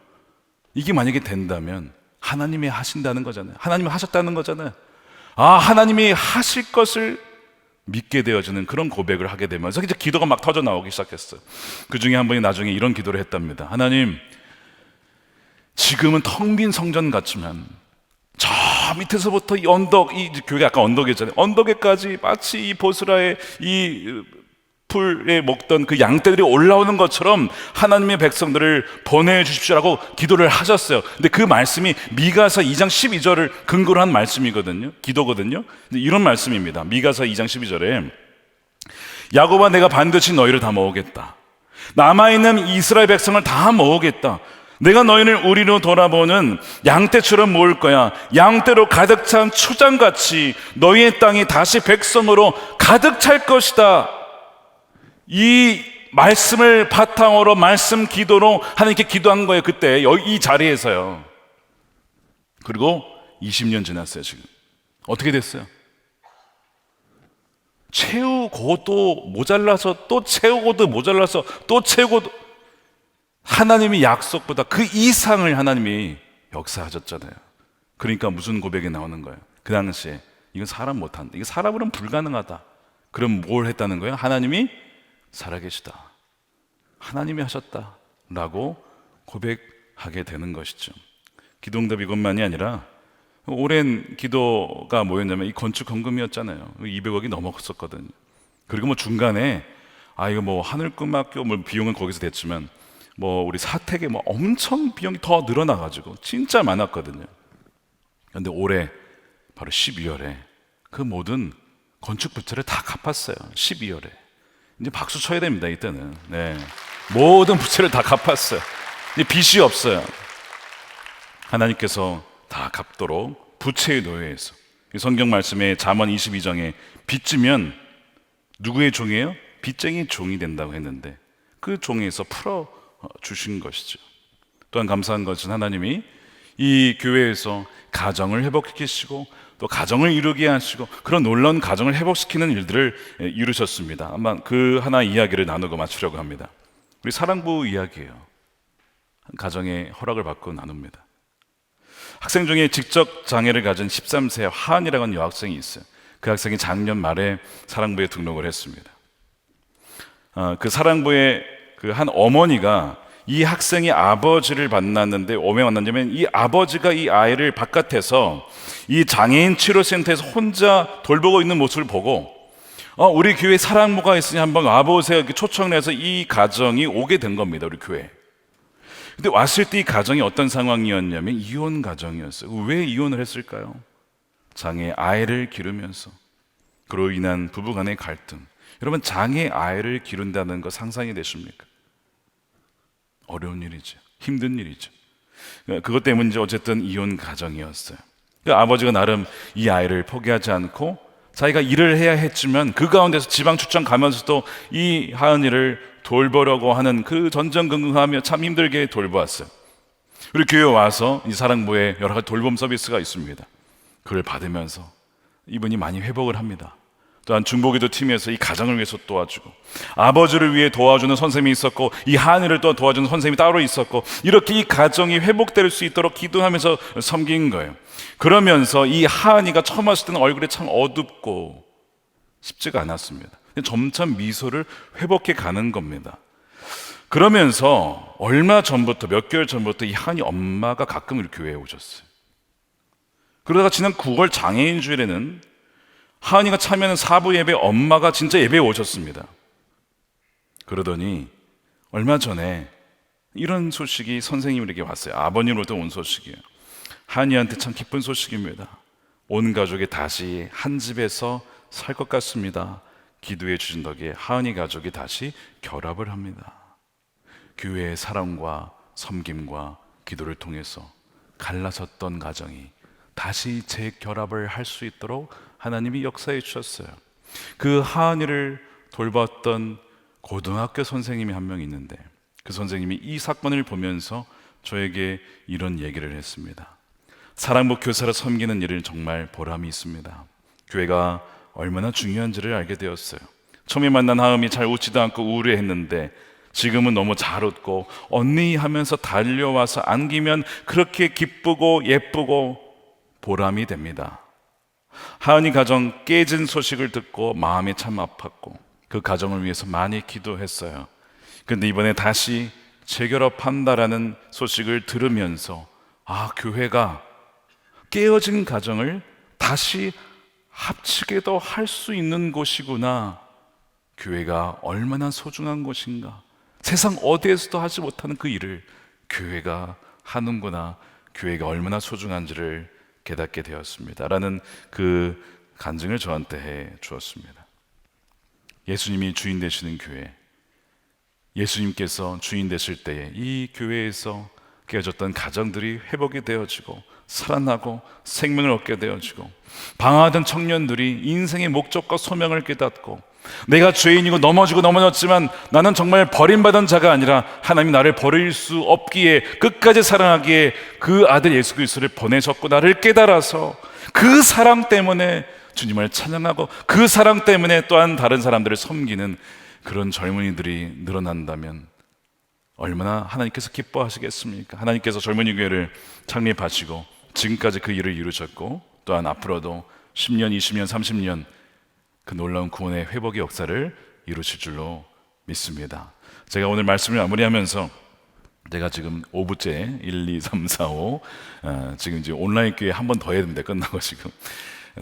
Speaker 1: 이게 만약에 된다면 하나님이 하신다는 거잖아요. 하나님이 하셨다는 거잖아요. 하나님이 하실 것을 믿게 되어지는 그런 고백을 하게 되면서 이제 기도가 막 터져 나오기 시작했어요. 그 중에 한 분이 나중에 이런 기도를 했답니다. 하나님, 지금은 텅 빈 성전 같지만 저 밑에서부터 이 언덕, 이 교회가 아까 언덕이잖아요. 언덕에까지 마치 이 보스라의 이 풀에 먹던 그 양떼들이 올라오는 것처럼 하나님의 백성들을 보내주십시오라고 기도를 하셨어요. 근데 그 말씀이 미가서 2장 12절을 근거로 한 말씀이거든요. 기도거든요. 이런 말씀입니다. 미가서 2장 12절에 야곱아, 내가 반드시 너희를 다 모으겠다. 남아있는 이스라엘 백성을 다 모으겠다. 내가 너희를 우리로 돌아보는 양떼처럼 모을 거야. 양떼로 가득 찬 초장같이 너희의 땅이 다시 백성으로 가득 찰 것이다. 이 말씀을 바탕으로 말씀 기도로 하나님께 기도한 거예요. 그때 이 자리에서요. 그리고 20년 지났어요. 지금 어떻게 됐어요? 채우고도 모자라서 또 채우고도 모자라서 또 채우고도, 하나님이 약속보다 그 이상을 하나님이 역사하셨잖아요. 그러니까 무슨 고백이 나오는 거예요? 그 당시에 이건 사람 못한다, 이거 사람으로는 불가능하다. 그럼 뭘 했다는 거예요? 하나님이 살아계시다, 하나님이 하셨다 라고 고백하게 되는 것이죠. 기도응답 이것만이 아니라 오랜 기도가 뭐였냐면 이 건축 헌금이었잖아요. 200억이 넘었었거든요. 그리고 뭐 중간에 이거 뭐 하늘꿈학교 뭐 비용은 거기서 됐지만 뭐 우리 사택에 뭐 엄청 비용이 더 늘어나가지고 진짜 많았거든요. 그런데 올해 바로 12월에 그 모든 건축 부채를 다 갚았어요. 12월에 이제 박수 쳐야 됩니다. 이때는 모든 부채를 다 갚았어요. 이제 빚이 없어요. 하나님께서 다 갚도록 부채의 노예에서, 성경 말씀에 잠언 22장에 빚지면 누구의 종이에요? 빚쟁이 종이 된다고 했는데 그 종에서 풀어 주신 것이죠. 또한 감사한 것은 하나님이 이 교회에서 가정을 회복시키시고 또 가정을 이루게 하시고 그런 놀라운 가정을 회복시키는 일들을 이루셨습니다. 아마 그 하나 이야기를 나누고 마치려고 합니다. 우리 사랑부 이야기예요. 가정의 허락을 받고 나눕니다. 학생 중에 직접 장애를 가진 13세 하은이라고 하는 여학생이 있어요. 그 학생이 작년 말에 사랑부에 등록을 했습니다. 그 사랑부의 그 한 어머니가 이 학생이 아버지를 만났는데 왜 만났냐면 이 아버지가 이 아이를 바깥에서 이 장애인 치료센터에서 혼자 돌보고 있는 모습을 보고 우리 교회에 사랑부가 있으니 한번 와보세요 이렇게 초청을 해서 이 가정이 오게 된 겁니다. 우리 교회에. 근데 왔을 때 이 가정이 어떤 상황이었냐면 이혼 가정이었어요. 왜 이혼을 했을까요? 장애 아이를 기르면서 그로 인한 부부간의 갈등. 여러분, 장애 아이를 기른다는 거 상상이 되십니까? 어려운 일이죠. 힘든 일이죠. 그것 때문에 어쨌든 이혼 가정이었어요. 아버지가 나름 이 아이를 포기하지 않고 자기가 일을 해야 했지만 그 가운데서 지방 출장 가면서도 이 하은이를 돌보려고 하는 그 전전긍긍하며 참 힘들게 돌보았어요. 우리 교회에 와서 이 사랑부에 여러 가지 돌봄 서비스가 있습니다. 그걸 받으면서 이분이 많이 회복을 합니다. 또한 중보기도 팀에서 이 가정을 위해서 도와주고 아버지를 위해 도와주는 선생님이 있었고 이 하은이를 또 도와주는 선생님이 따로 있었고 이렇게 이 가정이 회복될 수 있도록 기도하면서 섬긴 거예요. 그러면서 이 하은이가 처음 왔을 때는 얼굴이 참 어둡고 쉽지가 않았습니다. 점차 미소를 회복해 가는 겁니다. 그러면서 얼마 전부터 몇 개월 전부터 이 하은이 엄마가 가끔 우리 교회에 오셨어요. 그러다가 지난 9월 장애인 주일에는 하은이가 참여하는 사부 예배 엄마가 진짜 예배에 오셨습니다. 그러더니 얼마 전에 이런 소식이 선생님에게 왔어요. 아버님으로부터 온 소식이에요. 하은이한테 참 기쁜 소식입니다. 온 가족이 다시 한 집에서 살 것 같습니다. 기도해 주신 덕에 하은이 가족이 다시 결합을 합니다. 교회의 사랑과 섬김과 기도를 통해서 갈라섰던 가정이 다시 재결합을 할 수 있도록 하나님이 역사해 주셨어요. 그 하은이를 돌봤던 고등학교 선생님이 한 명 있는데 그 선생님이 이 사건을 보면서 저에게 이런 얘기를 했습니다. 사랑부 교사로 섬기는 일은 정말 보람이 있습니다. 교회가 얼마나 중요한지를 알게 되었어요. 처음에 만난 하은이 잘 웃지도 않고 우울해했는데 지금은 너무 잘 웃고 언니 하면서 달려와서 안기면 그렇게 기쁘고 예쁘고 보람이 됩니다. 하은이 가정 깨진 소식을 듣고 마음이 참 아팠고 그 가정을 위해서 많이 기도했어요. 근데 이번에 다시 재결합한다라는 소식을 들으면서 교회가 깨어진 가정을 다시 합치게도 할 수 있는 곳이구나. 교회가 얼마나 소중한 곳인가. 세상 어디에서도 하지 못하는 그 일을 교회가 하는구나. 교회가 얼마나 소중한지를 깨닫게 되었습니다. 라는 그 간증을 저한테 해 주었습니다. 예수님이 주인 되시는 교회, 예수님께서 주인 되실 때에 이 교회에서 깨어졌던 가정들이 회복이 되어지고 살아나고 생명을 얻게 되어지고, 방황하던 청년들이 인생의 목적과 소명을 깨닫고, 내가 죄인이고 넘어지고 넘어졌지만 나는 정말 버림받은 자가 아니라 하나님이 나를 버릴 수 없기에 끝까지 사랑하기에 그 아들 예수 그리스도를 보내셨고, 나를 깨달아서 그 사랑 때문에 주님을 찬양하고 그 사랑 때문에 또한 다른 사람들을 섬기는 그런 젊은이들이 늘어난다면 얼마나 하나님께서 기뻐하시겠습니까? 하나님께서 젊은이 교회를 창립하시고 지금까지 그 일을 이루셨고, 또한 앞으로도 10년, 20년, 30년 그 놀라운 구원의 회복의 역사를 이루실 줄로 믿습니다. 제가 오늘 말씀을 마무리하면서, 제가 지금 5부째 1, 2, 3, 4, 5 지금 이제 온라인 교회 한 번 더 해야 됩니다. 끝나고 지금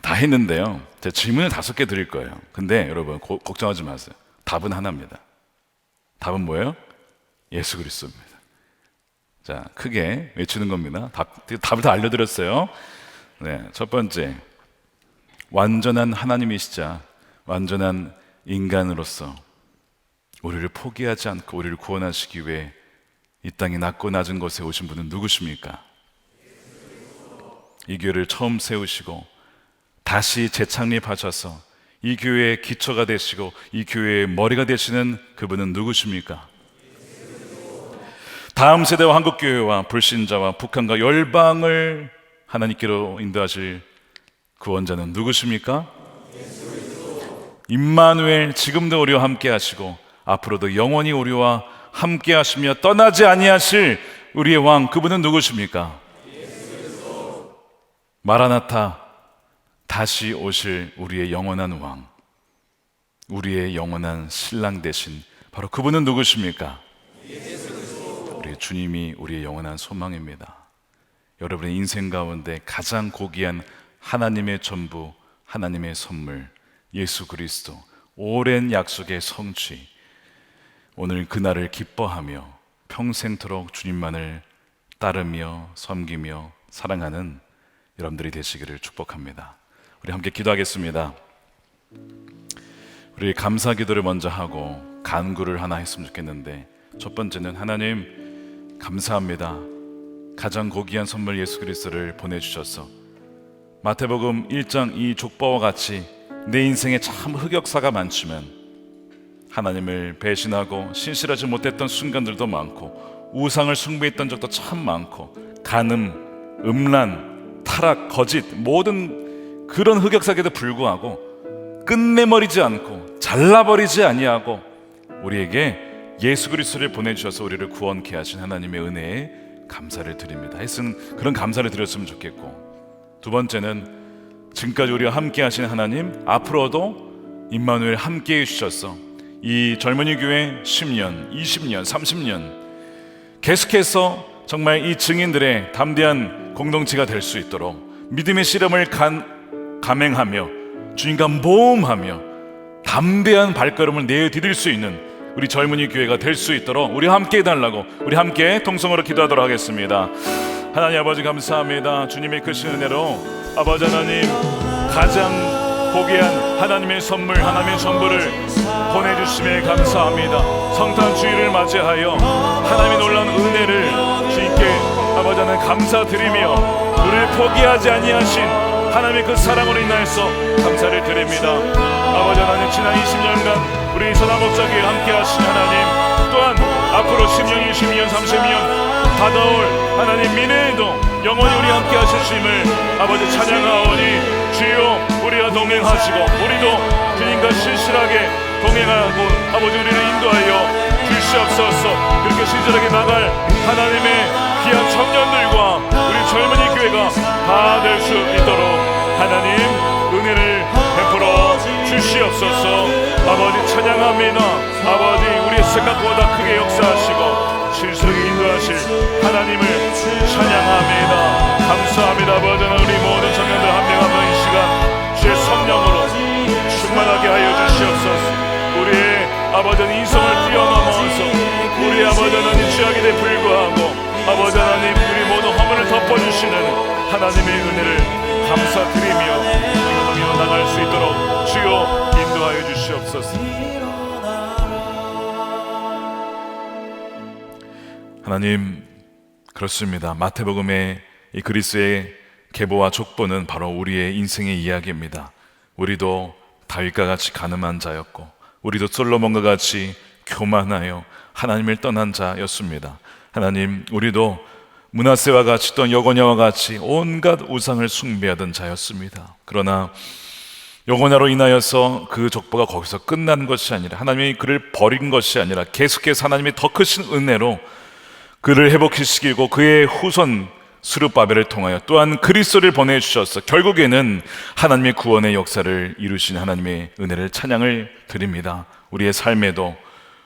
Speaker 1: 다 했는데요, 제가 질문을 5개 드릴 거예요. 근데 여러분 걱정하지 마세요. 답은 하나입니다. 답은 뭐예요? 예수 그리스도입니다. 자, 크게 외치는 겁니다. 답을 다 알려드렸어요. 네, 첫 번째, 완전한 하나님이시자 완전한 인간으로서 우리를 포기하지 않고 우리를 구원하시기 위해 이 땅에 낮고 낮은 곳에 오신 분은 누구십니까? 이 교회를 처음 세우시고 다시 재창립하셔서 이 교회의 기초가 되시고 이 교회의 머리가 되시는 그분은 누구십니까? 다음 세대와 한국교회와 불신자와 북한과 열방을 하나님께로 인도하실 구원자는 누구십니까? 임마누엘, 지금도 우리와 함께 하시고 앞으로도 영원히 우리와 함께 하시며 떠나지 아니하실 우리의 왕, 그분은 누구십니까? 마라나타, 다시 오실 우리의 영원한 왕, 우리의 영원한 신랑 되신 바로 그분은 누구십니까? 우리 주님이 우리의 영원한 소망입니다. 여러분의 인생 가운데 가장 고귀한 하나님의 전부, 하나님의 선물, 예수 그리스도, 오랜 약속의 성취, 오늘 그날을 기뻐하며 평생토록 주님만을 따르며 섬기며 사랑하는 여러분들이 되시기를 축복합니다. 우리 함께 기도하겠습니다. 우리 감사 기도를 먼저 하고 간구를 하나 했으면 좋겠는데, 첫 번째는 하나님 감사합니다. 가장 고귀한 선물 예수 그리스도를 보내주셔서 마태복음 1장 이 족보와 같이 내 인생에 참 흑역사가 많지만 하나님을 배신하고 신실하지 못했던 순간들도 많고 우상을 숭배했던 적도 참 많고 간음, 음란, 타락, 거짓, 모든 그런 흑역사에도 불구하고 끝내버리지 않고 잘라버리지 아니하고 우리에게 예수 그리스도를 보내주셔서 우리를 구원케 하신 하나님의 은혜에 감사를 드립니다. 했으면 그런 감사를 드렸으면 좋겠고, 두 번째는 지금까지 우리와 함께 하신 하나님, 앞으로도 임마누엘 함께 해주셔서 이 젊은이 교회 10년, 20년, 30년 계속해서 정말 이 증인들의 담대한 공동체가 될 수 있도록 믿음의 실험을 감행하며 주님과 모험하며 담대한 발걸음을 내디딜 수 있는 우리 젊은이 교회가 될 수 있도록 우리 함께 해달라고, 우리 함께 통성으로 기도하도록 하겠습니다. 하나님 아버지 감사합니다. 주님의 크신 은혜로 아버지 하나님, 가장 고귀한 하나님의 선물, 하나님의 전부를 보내주심에 감사합니다. 성탄 주일을 맞이하여 하나님의 놀라운 은혜를 주님께 아버지 하나님 감사드리며 우리를 포기하지 아니하신 하나님의 그 사랑으로 인하여서 감사를 드립니다. 아버지 하나님, 지난 20년간 우리 선화목자교회 함께 하신 하나님, 또한 앞으로 10년, 20년, 30년 다가올 하나님 미래에도 영원히 우리 함께 하실 주님을 아버지 찬양하오니, 주여 우리와 동행하시고 우리도 주님과 신실하게 동행하고 아버지 우리를 인도하여 주시옵소서. 그렇게 신실하게 나갈 하나님의 귀한 청년들과 우리 젊은이 교회가 다 될 수 있도록 하나님 은혜를 베풀어 주시옵소서. 아버지 찬양합니다. 아버지 우리의 생각보다 크게 역사하시고 신실하게 인도하실 하나님을 찬양합니다. 감사합니다. 아버지, 우리 모든 청년들 한 명 한 명 이 시간 주의 성령으로 충만하게 하여 주시옵소서. 우리의 아버지 인성을 뛰어넘어서 우리 아버지 하나님 죄악에 불구하고 아버지 하나님 우리 모든 허물을 덮어주시는 하나님의 은혜를 감사드리며 행동하며 나갈 수 있도록 주여 인도하여 주시옵소서. 하나님, 그렇습니다. 마태복음의 이 그리스의 계보와 족보는 바로 우리의 인생의 이야기입니다. 우리도 다윗과 같이 가늠한 자였고, 우리도 솔로몬과 같이 교만하여 하나님을 떠난 자였습니다. 하나님, 우리도 므낫세와 같이 또 여고냐와 같이 온갖 우상을 숭배하던 자였습니다. 그러나 여고냐로 인하여서 그 족보가 거기서 끝난 것이 아니라, 하나님이 그를 버린 것이 아니라 계속해서 하나님의 더 크신 은혜로 그를 회복시키고 그의 후손 스룹바벨을 통하여 또한 그리스도를 보내주셔서 결국에는 하나님의 구원의 역사를 이루신 하나님의 은혜를 찬양을 드립니다. 우리의 삶에도,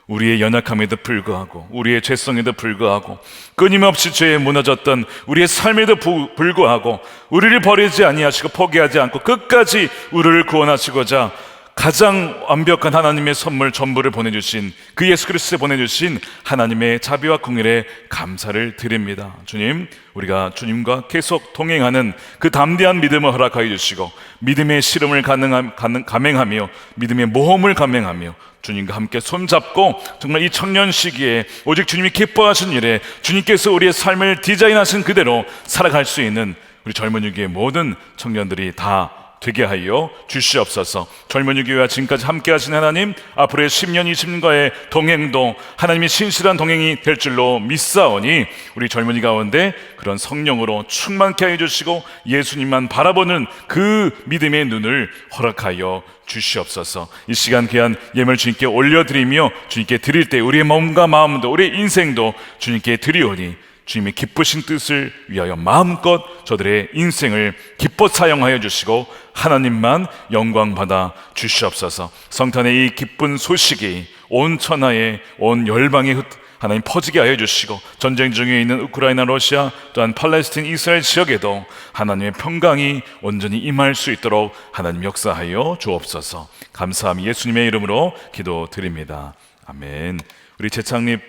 Speaker 1: 우리의 연약함에도 불구하고, 우리의 죄성에도 불구하고, 끊임없이 죄에 무너졌던 우리의 삶에도 불구하고 우리를 버리지 아니하시고 포기하지 않고 끝까지 우리를 구원하시고자 가장 완벽한 하나님의 선물 전부를 보내주신 그 예수 그리스도에 보내주신 하나님의 자비와 긍휼에 감사를 드립니다. 주님, 우리가 주님과 계속 동행하는 그 담대한 믿음을 허락하여 주시고, 믿음의 실험을 감행하며 믿음의 모험을 감행하며 주님과 함께 손잡고 정말 이 청년 시기에 오직 주님이 기뻐하신 일에 주님께서 우리의 삶을 디자인하신 그대로 살아갈 수 있는 우리 젊은이교회 모든 청년들이 다 되게 하여 주시옵소서. 젊은이교회와 지금까지 함께 하신 하나님, 앞으로의 10년, 20년과의 동행도 하나님의 신실한 동행이 될 줄로 믿사오니 우리 젊은이 가운데 그런 성령으로 충만케 하여 주시고 예수님만 바라보는 그 믿음의 눈을 허락하여 주시옵소서. 이 시간 귀한 예물 주님께 올려드리며 주님께 드릴 때 우리의 몸과 마음도 우리의 인생도 주님께 드리오니 주님의 기쁘신 뜻을 위하여 마음껏 저들의 인생을 기뻐 사용하여 주시고 하나님만 영광 받아 주시옵소서. 성탄의 이 기쁜 소식이 온 천하에, 온 열방에 하나님 퍼지게 하여 주시고, 전쟁 중에 있는 우크라이나, 러시아, 또한 팔레스틴, 이스라엘 지역에도 하나님의 평강이 온전히 임할 수 있도록 하나님 역사하여 주옵소서. 감사함이 예수님의 이름으로 기도드립니다. 아멘. 우리 재창립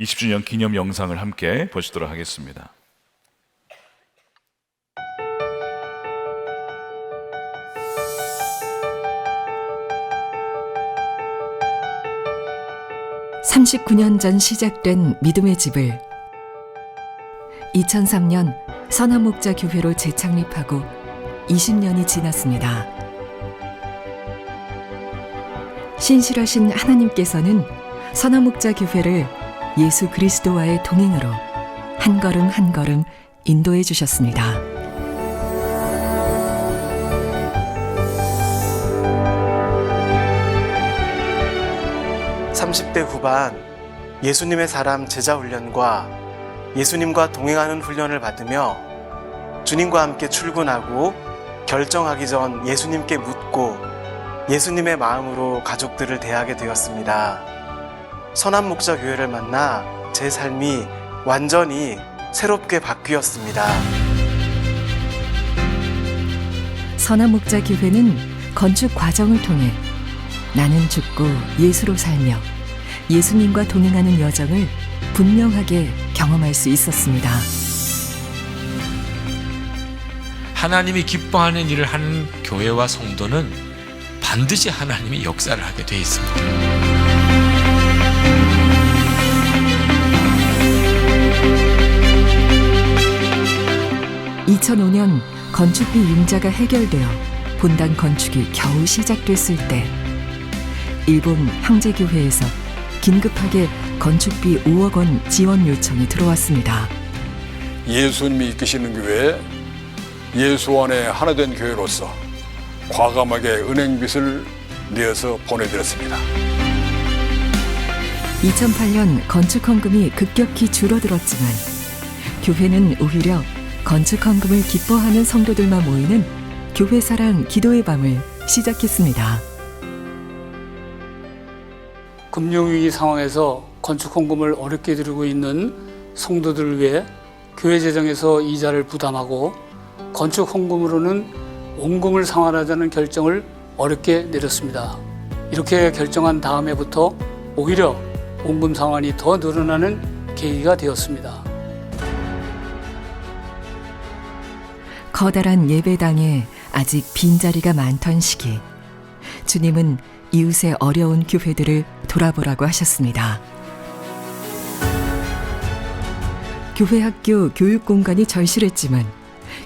Speaker 1: 20주년 기념 영상을 함께 보시도록 하겠습니다.
Speaker 3: (39년) 전 시작된 믿음의 집을 2003년 선한목자교회로 재창립하고 20년이 지났습니다. 신실하신 하나님께서는 선한목자교회를 예수 그리스도와의 동행으로 한 걸음 한 걸음 인도해 주셨습니다.
Speaker 4: (30대) 후반 예수님의 사람 제자 훈련과 예수님과 동행하는 훈련을 받으며 주님과 함께 출근하고 결정하기 전 예수님께 묻고 예수님의 마음으로 가족들을 대하게 되었습니다. 선한목자교회를 만나 제 삶이 완전히 새롭게 바뀌었습니다.
Speaker 3: 선한목자교회는 건축 과정을 통해 나는 죽고 예수로 살며 예수님과 동행하는 여정을 분명하게 경험할 수 있었습니다.
Speaker 5: 하나님이 기뻐하는 일을 하는 교회와 성도는 반드시 하나님이 역사를 하게 되어 있습니다.
Speaker 3: 2005년 건축비 융자가 해결되어 본당 건축이 겨우 시작됐을 때 일본 형제교회에서 긴급하게 건축비 5억 원 지원 요청이 들어왔습니다.
Speaker 6: 예수님이 이끄시는 교회, 예수 안에 하나 된 교회로서 과감하게 은행빚을 내어서 보내드렸습니다.
Speaker 3: 2008년 건축 헌금이 급격히 줄어들었지만 교회는 오히려 건축 헌금을 기뻐하는 성도들만 모이는 교회사랑 기도의 밤을 시작했습니다.
Speaker 7: 금융위기 상황에서 건축 헌금을 어렵게 드리고 있는 성도들을 위해 교회 재정에서 이자를 부담하고 건축 헌금으로는 원금을 상환하자는 결정을 어렵게 내렸습니다. 이렇게 결정한 다음에부터 오히려 원금 상환이 더 늘어나는 계기가 되었습니다.
Speaker 3: 커다란 예배당에 아직 빈자리가 많던 시기, 주님은 이웃의 어려운 교회들을 돌아보라고 하셨습니다. 교회 학교 교육 공간이 절실했지만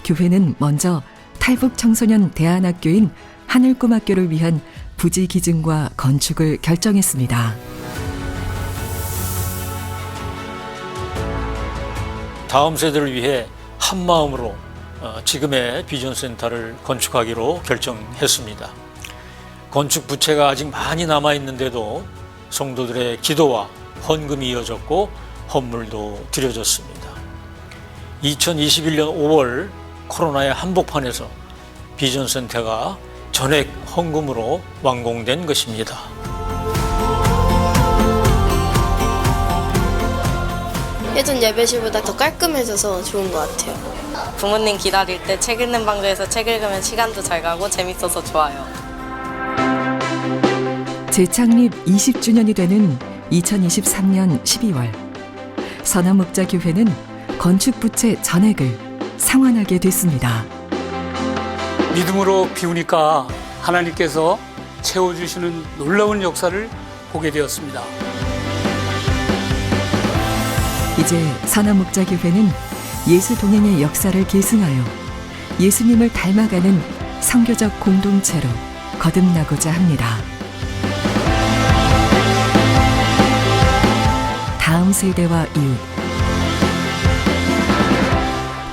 Speaker 3: 교회는 먼저 탈북 청소년 대안학교인 하늘꿈학교를 위한 부지 기증과 건축을 결정했습니다.
Speaker 8: 다음 세대를 위해 한 마음으로 지금의 비전센터를 건축하기로 결정했습니다. 건축 부채가 아직 많이 남아있는데도 성도들의 기도와 헌금이 이어졌고 헌물도 드려졌습니다. 2021년 5월 코로나의 한복판에서 비전센터가 전액 헌금으로 완공된 것입니다.
Speaker 9: 예전 예배실보다 더 깔끔해져서 좋은 것 같아요.
Speaker 10: 부모님 기다릴 때 책 읽는 방에서 책 읽으면 시간도 잘 가고 재밌어서 좋아요.
Speaker 3: 재창립 20주년이 되는 2023년 12월 선화목자교회는 건축부채 전액을 상환하게 됐습니다.
Speaker 7: 믿음으로 비우니까 하나님께서 채워주시는 놀라운 역사를 보게 되었습니다.
Speaker 3: 이제 선화목자교회는 예수 동행의 역사를 계승하여 예수님을 닮아가는 선교적 공동체로 거듭나고자 합니다. 다음 세대와 이웃,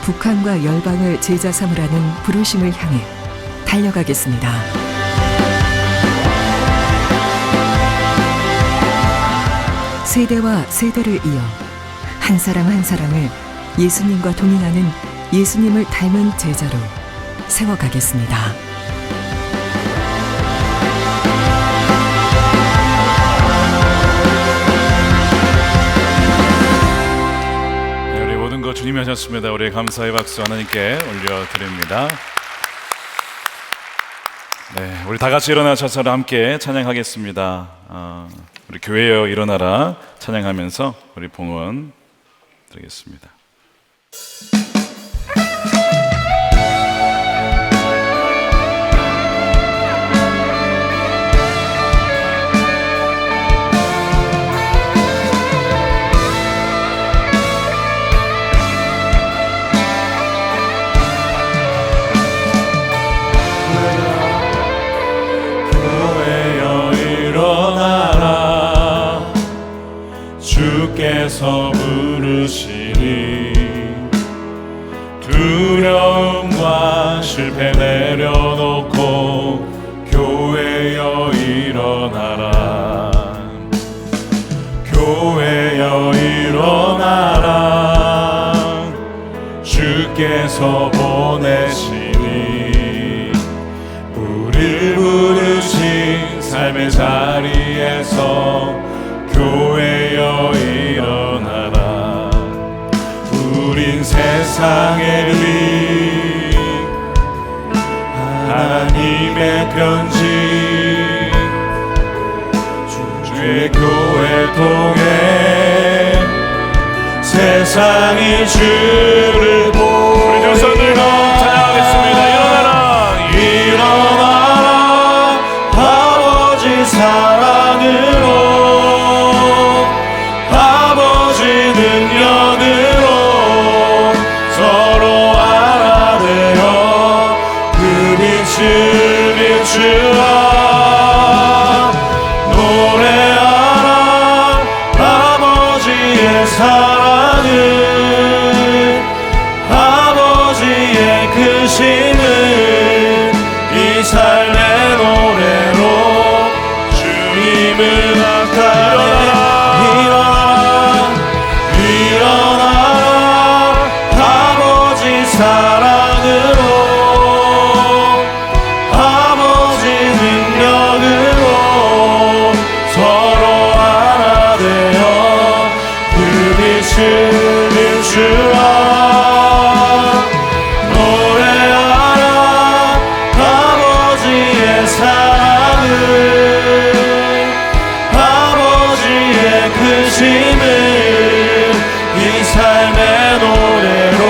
Speaker 3: 북한과 열방을 제자 삼으라는 부르심을 향해 달려가겠습니다. 세대와 세대를 이어 한 사람 한 사람을 예수님과 동행하는 예수님을 닮은 제자로 세워가겠습니다.
Speaker 1: 네, 우리 모든 것 주님이 하셨습니다. 우리 감사의 박수 하나님께 올려드립니다. 네, 우리 다 같이 일어나셔서 함께 찬양하겠습니다. 우리 교회여 일어나라 찬양하면서 우리 봉헌 드리겠습니다.
Speaker 11: 교회여 일어나라 주께서 부르시니 두려움과 실패 내려놓고 교회여 일어나라 교회여 일어나라 주께서 보내시니 우리를 부르신 삶의 자리에서 교회여 일어나라 우린 세상의 빛 하나님의 편지 주의 교회 통해 세상이 주를
Speaker 1: 우리 전사들 찬양하겠습니다. 일어나라
Speaker 11: 일어나라 아버지 사랑으로 아버지 능력으로 서로 알아내어 그 빛을 비추어 노래하라 아버지의 사랑을 아버지의 크심을 이 삶의 노래로 주님을 나타내 일어나라 아버지 사랑으로 아버지 능력으로 서로 알아내어 그 빛을 비추어 노래하라 아버지의 사랑을 아버지의 크심을 이 삶의 노래로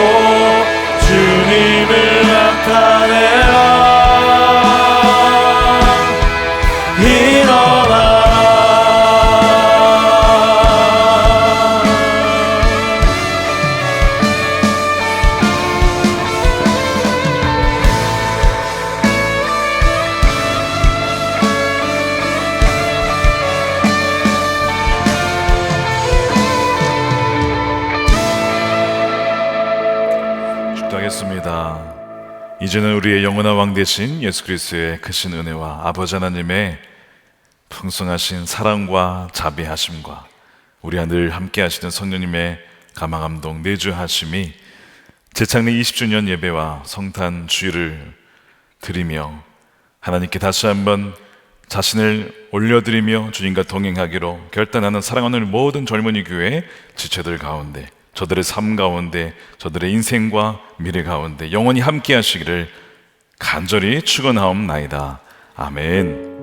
Speaker 11: 주님을 나타내라 일어나라
Speaker 1: 기도하겠습니다. 이제는 우리의 영원한 왕 되신 예수 그리스도의 크신 은혜와 아버지 하나님의 풍성하신 사랑과 자비하심과 우리와 늘 함께 하시는 성령님의 감화감동 내주하심이 재창립 20주년 예배와 성탄 주일을 드리며 하나님께 다시 한번 자신을 올려드리며 주님과 동행하기로 결단하는 사랑하는 모든 젊은이 교회 지체들 가운데, 저들의 삶 가운데, 저들의 인생과 미래 가운데 영원히 함께 하시기를 간절히 축원하옵나이다. 아멘.